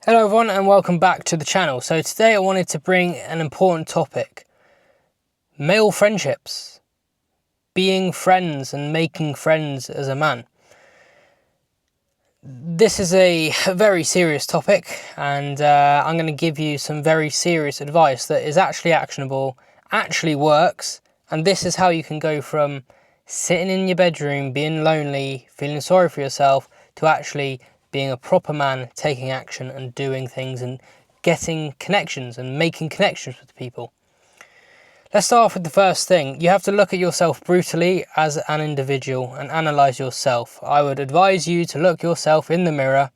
Hello everyone and welcome back to the channel. So today I wanted to bring an important topic. Male friendships. Being friends and making friends as a man. This is a very serious topic and I'm going to give you some very serious advice that is actually actionable, actually works, and this is how you can go from sitting in your bedroom, being lonely, feeling sorry for yourself, to actually being a proper man, taking action and doing things and getting connections and making connections with people. Let's start off with the first thing. You have to look at yourself brutally as an individual and analyse yourself. I would advise you to look yourself in the mirror,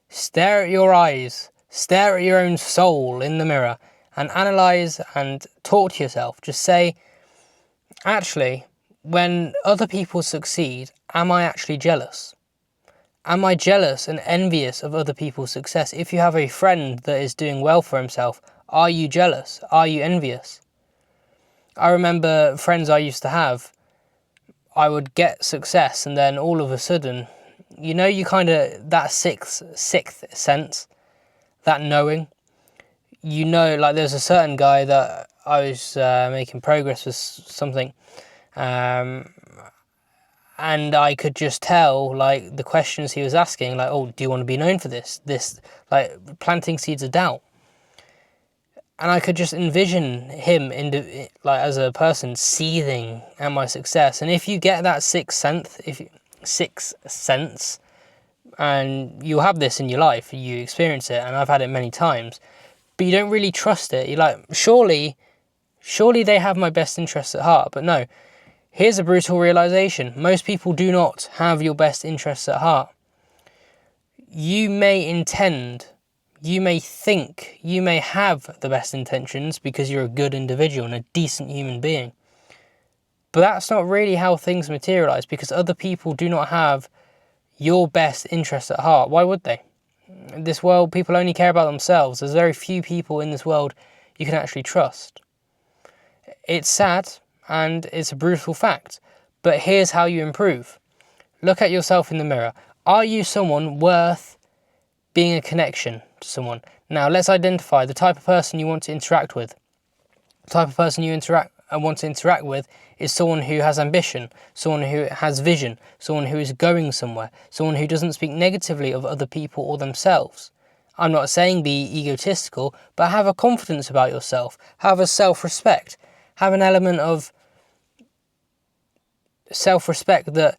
stare at your eyes, stare at your own soul in the mirror and analyse and talk to yourself. Just say, actually, when other people succeed, am I actually jealous? Am I jealous and envious of other people's success? If you have a friend that is doing well for himself, are you jealous? Are you envious? I remember friends I used to have, I would get success and then all of a sudden, you kind of, that sixth sense, that knowing, like there's a certain guy that I was making progress with something, and I could just tell, like, the questions he was asking, like, oh, do you want to be known for this, like planting seeds of doubt. And I could just envision him like as a person seething at my success. And if you get that sixth sense, and you'll have this in your life, you experience it, and I've had it many times, but you don't really trust it. You're like, surely they have my best interests at heart. But no, here's a brutal realization. Most people do not have your best interests at heart. You may intend, you may think, you may have the best intentions because you're a good individual and a decent human being. But that's not really how things materialize, because other people do not have your best interests at heart. Why would they? In this world, people only care about themselves. There's very few people in this world you can actually trust. It's sad and it's a brutal fact, but here's how you improve. Look at yourself in the mirror. Are you someone worth being a connection to someone? Now let's identify the type of person you want to interact with. The type of person you want to interact with is someone who has ambition, someone who has vision, someone who is going somewhere, someone who doesn't speak negatively of other people or themselves. I'm not saying be egotistical, but have a confidence about yourself, have a self-respect, have an element of self-respect that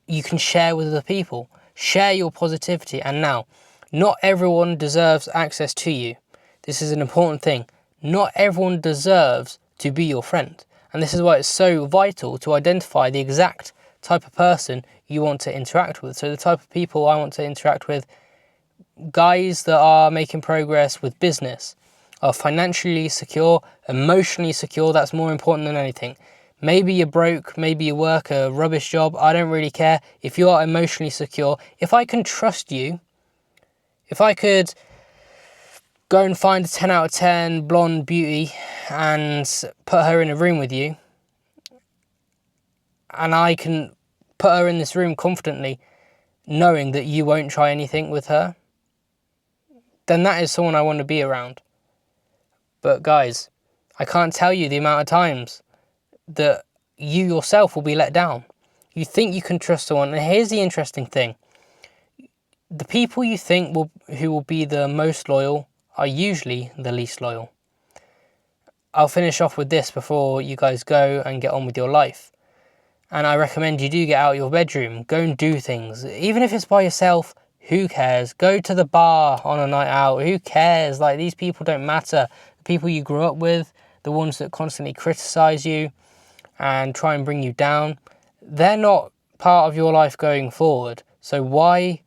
you can share with other people. Share your positivity. And now, not everyone deserves access to you. This is an important thing. Not everyone deserves to be your friend. And this is why it's so vital to identify the exact type of person you want to interact with. So the type of people I want to interact with, guys that are making progress with business, are financially secure, emotionally secure. That's more important than anything. Maybe you're broke, maybe you work a rubbish job, I don't really care. If you are emotionally secure, if I can trust you, if I could go and find a 10 out of 10 blonde beauty and put her in a room with you, and I can put her in this room confidently, knowing that you won't try anything with her, then that is someone I want to be around. But guys, I can't tell you the amount of times that you yourself will be let down. You think you can trust someone, and here's the interesting thing. The people you think who will be the most loyal are usually the least loyal. I'll finish off with this before you guys go and get on with your life. And I recommend you do get out of your bedroom, go and do things. Even if it's by yourself, who cares? Go to the bar on a night out, who cares? Like, these people don't matter. The people you grew up with, the ones that constantly criticize you and try and bring you down, they're not part of your life going forward. So why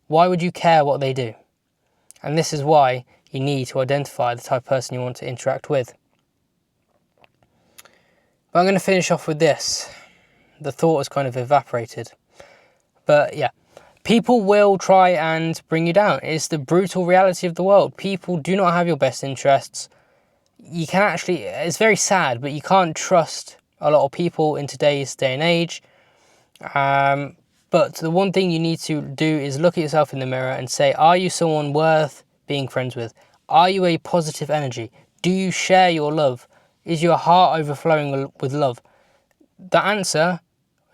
would you care what they do? And this is why you need to identify the type of person you want to interact with. But I'm going to finish off with this. The thought has kind of evaporated. But yeah, people will try and bring you down. It's the brutal reality of the world. People do not have your best interests. You can actually, it's very sad, but you can't trust a lot of people in today's day and age. But the one thing you need to do is look at yourself in the mirror and say, are you someone worth being friends with? Are you a positive energy? Do you share your love? Is your heart overflowing with love? The answer,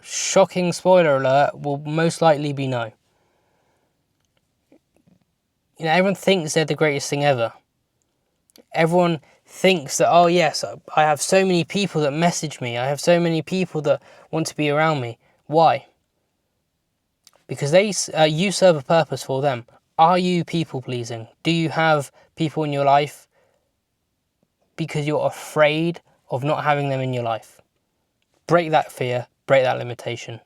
shocking spoiler alert, will most likely be no. You know, everyone thinks they're the greatest thing ever. Everyone thinks that, oh yes, I have so many people that message me. I have so many people that want to be around me. Why? Because you serve a purpose for them. Are you people pleasing? Do you have people in your life because you're afraid of not having them in your life? Break that fear, break that limitation.